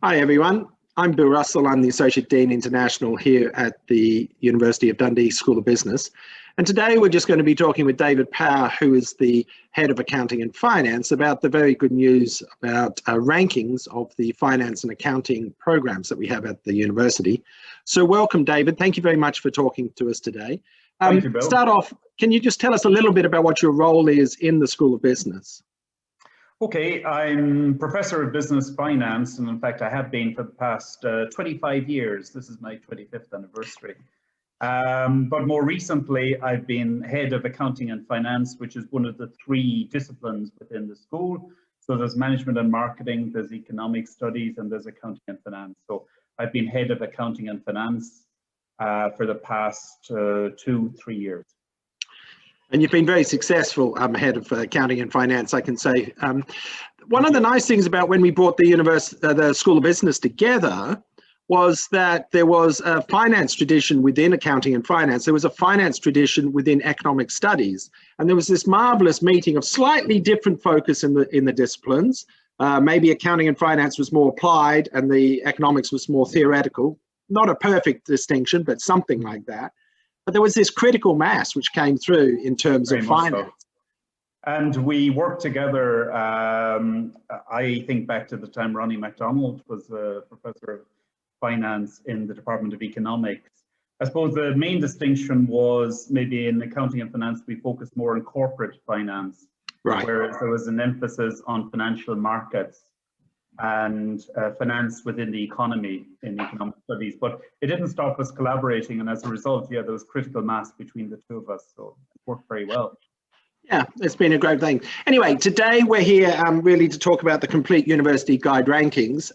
Hi everyone, I'm Bill Russell. I'm the Associate Dean International here at the University of Dundee School of Business. And today we're just going to be talking with David Power, who is the Head of Accounting and Finance, about the very good news about rankings of the finance and accounting programs that we have at the university. So welcome, David. Thank you very much for talking to us today. Thank you, Bill. Start off, can you just tell us a little bit about what your role is in the School of Business? Okay, I'm Professor of Business Finance, and in fact I have been for the past 25 years. This is my 25th anniversary. But more recently I've been Head of Accounting and Finance, which is one of the three disciplines within the school. So there's Management and Marketing, there's Economic Studies, and there's Accounting and Finance. So I've been Head of Accounting and Finance for the past 2-3 years. And you've been very successful, Head of Accounting and Finance, I can say. One of the nice things about when we brought the School of Business together was that there was a finance tradition within accounting and finance. There was a finance tradition within economic studies. And there was this marvelous meeting of slightly different focus in the disciplines. Maybe accounting and finance was more applied and the economics was more theoretical. Not a perfect distinction, but something like that. But there was this critical mass which came through in terms of finance. So. And we worked together, I think back to the time Ronnie MacDonald was a professor of finance in the Department of Economics. I suppose the main distinction was maybe in accounting and finance, we focused more on corporate finance, right, whereas there was an emphasis on financial markets and finance within the economy in economic studies, but it didn't stop us collaborating, and as a result, yeah, there was critical mass between the two of us, so it worked very well. Yeah, it's been a great thing. Anyway, today we're here really to talk about the complete university guide rankings.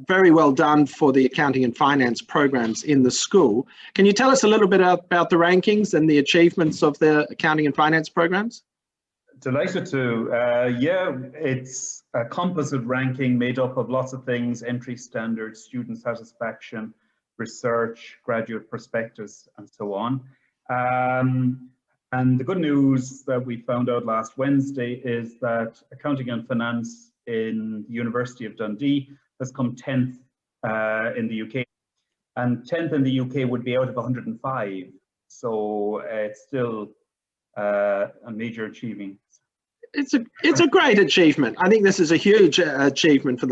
Very well done for the accounting and finance programs in the school. Can you tell us a little bit about the rankings and the achievements of the accounting and finance programs? Delighted to. Yeah, it's a composite ranking made up of lots of things: entry standards, student satisfaction, research, graduate prospectus, and so on. And the good news that we found out last Wednesday is that accounting and finance in the University of Dundee has come 10th in the UK. And 10th in the UK would be out of 105. So it's still a major achievement. It's a great achievement. I think this is a huge achievement for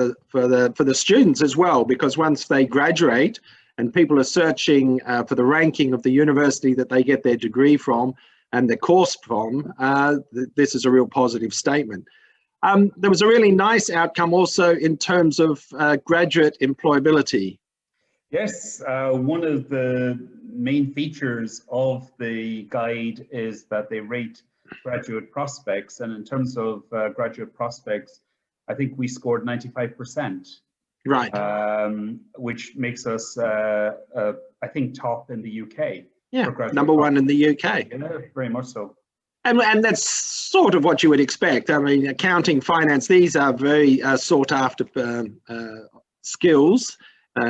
the students as well, because once they graduate and people are searching for the ranking of the university that they get their degree from and their course from, this is a real positive statement. There was a really nice outcome also in terms of graduate employability. Yes, one of the main features of the guide is that they rate graduate prospects, and in terms of graduate prospects, I think we scored 95%. Right. Which makes us, I think, top in the UK. Yeah, number one in the UK. Yeah, very much so. And that's sort of what you would expect. I mean, accounting, finance, these are very sought after skills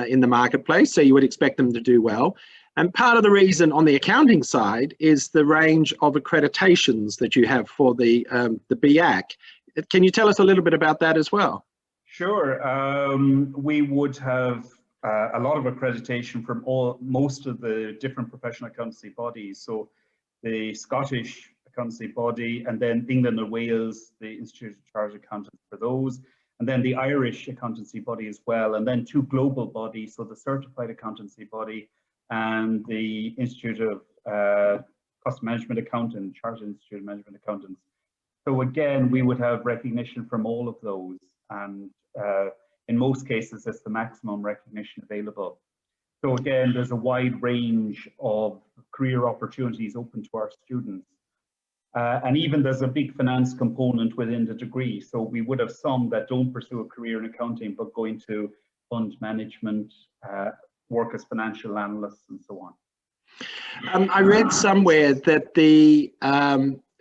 in the marketplace, so you would expect them to do well. And part of the reason on the accounting side is the range of accreditations that you have for the BAC. Can you tell us a little bit about that as well? Sure. We would have a lot of accreditation from most of the different professional accountancy bodies. So the Scottish accountancy body, and then England and Wales, the Institute of Chartered Accountants for those, and then the Irish accountancy body as well, and then two global bodies, so the Certified Accountancy Body and the Institute of Cost Management Accountants, Chartered Institute of Management Accountants. So again, we would have recognition from all of those, and in most cases, it's the maximum recognition available. So again, there's a wide range of career opportunities open to our students. And even there's a big finance component within the degree. So we would have some that don't pursue a career in accounting, but go into fund management, work as financial analysts, and so on. I read somewhere that the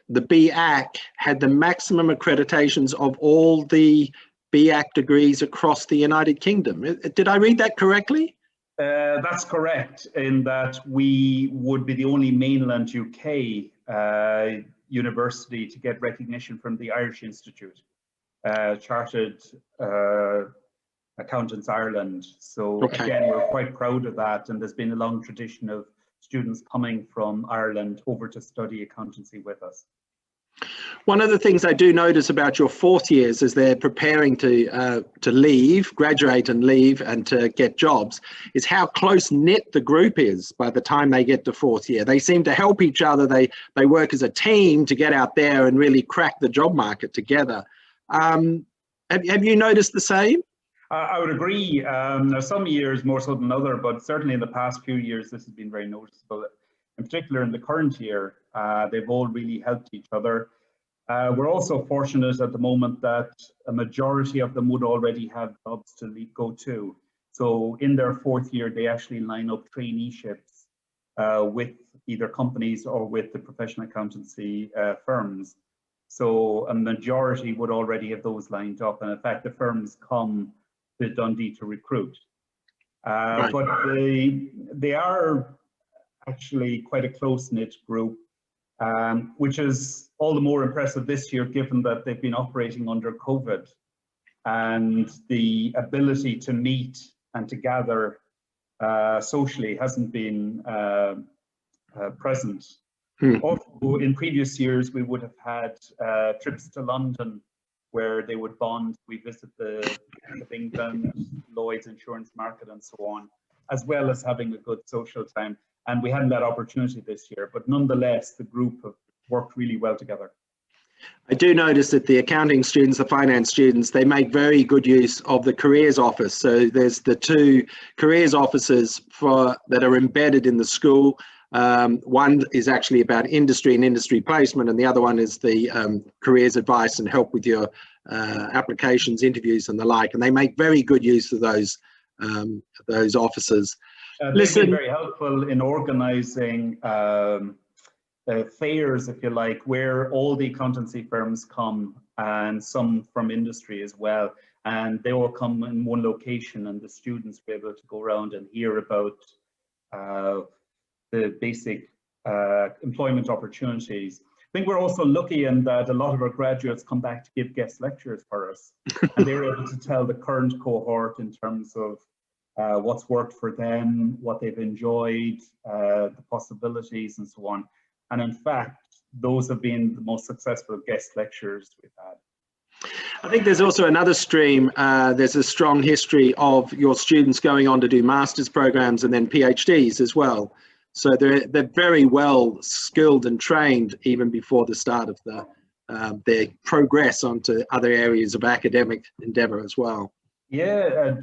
BAC had the maximum accreditations of all the BAC degrees across the United Kingdom. Did I read that correctly? That's correct, in that we would be the only mainland UK university to get recognition from the Irish Institute. Chartered Accountants Ireland. So Okay. again, we're quite proud of that, and there's been a long tradition of students coming from Ireland over to study accountancy with us. One of the things I do notice about your fourth years as they're preparing to leave, graduate and leave, and to get jobs, is how close knit the group is by the time they get to fourth year. They seem to help each other. They work as a team to get out there and really crack the job market together. Have you noticed the same? I would agree. Now, some years more so than other, but certainly in the past few years, this has been very noticeable. In particular, in the current year, they've all really helped each other. We're also fortunate at the moment that a majority of them would already have jobs to go to. So in their fourth year, they actually line up traineeships with either companies or with the professional accountancy firms. So a majority would already have those lined up. And in fact, the firms come to Dundee to recruit. Right. But they are actually quite a close-knit group, which is all the more impressive this year, given that they've been operating under COVID, and the ability to meet and to gather socially hasn't been present. Also, in previous years, we would have had trips to London where they would bond. We visit the Bank of England, Lloyd's insurance market, and so on, as well as having a good social time. And we hadn't that opportunity this year, but nonetheless, the group have worked really well together. I do notice that the accounting students, the finance students, they make very good use of the careers office. So there's the two careers offices that are embedded in the school. One is actually about industry and industry placement, and the other one is the careers advice and help with your applications, interviews, and the like. And they make very good use of those offices. They've been very helpful in organising fairs, if you like, where all the accountancy firms come, and some from industry as well. And they all come in one location, and the students were able to go around and hear about the basic employment opportunities. I think we're also lucky in that a lot of our graduates come back to give guest lectures for us, and they're able to tell the current cohort in terms of what's worked for them, what they've enjoyed, the possibilities, and so on. And in fact, those have been the most successful guest lectures we've had. I think there's also another stream. There's a strong history of your students going on to do master's programs and then PhDs as well. So they're very well skilled and trained even before the start of their progress onto other areas of academic endeavor as well. Yeah,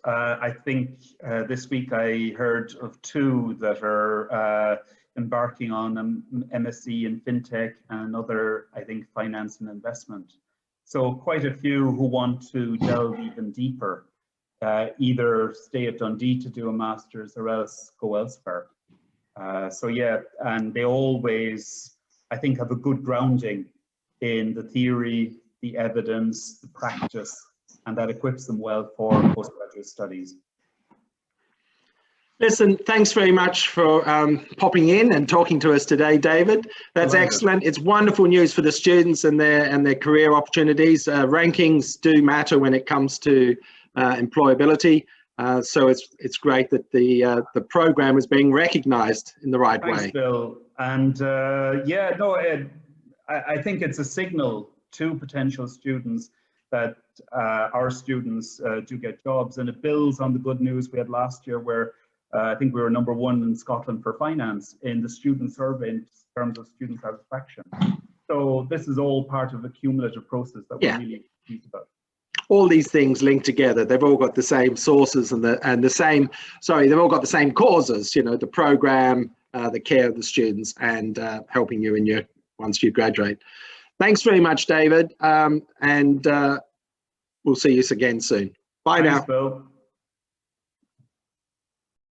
I think this week I heard of two that are embarking on an MSc in FinTech and another, I think, finance and investment. So quite a few who want to delve even deeper, either stay at Dundee to do a master's or else go elsewhere. So yeah, and they always, I think, have a good grounding in the theory, the evidence, the practice, and that equips them well for postgraduate studies. Listen, thanks very much for popping in and talking to us today, David. That's excellent. It's wonderful news for the students and their career opportunities. Rankings do matter when it comes to employability. So it's great that the program is being recognised in the right way. Thanks, Bill. And yeah, no, I think it's a signal to potential students that our students do get jobs, and it builds on the good news we had last year, where I think we were #1 in Scotland for finance in the student survey in terms of student satisfaction. So this is all part of a cumulative process that we're really pleased about. All these things link together. They've all got the same sources and the same. Sorry, they've all got the same causes. You know, the program, the care of the students, and helping you once you graduate. Thanks very much, David, and we'll see you again soon. Bye now. Thanks, Bill.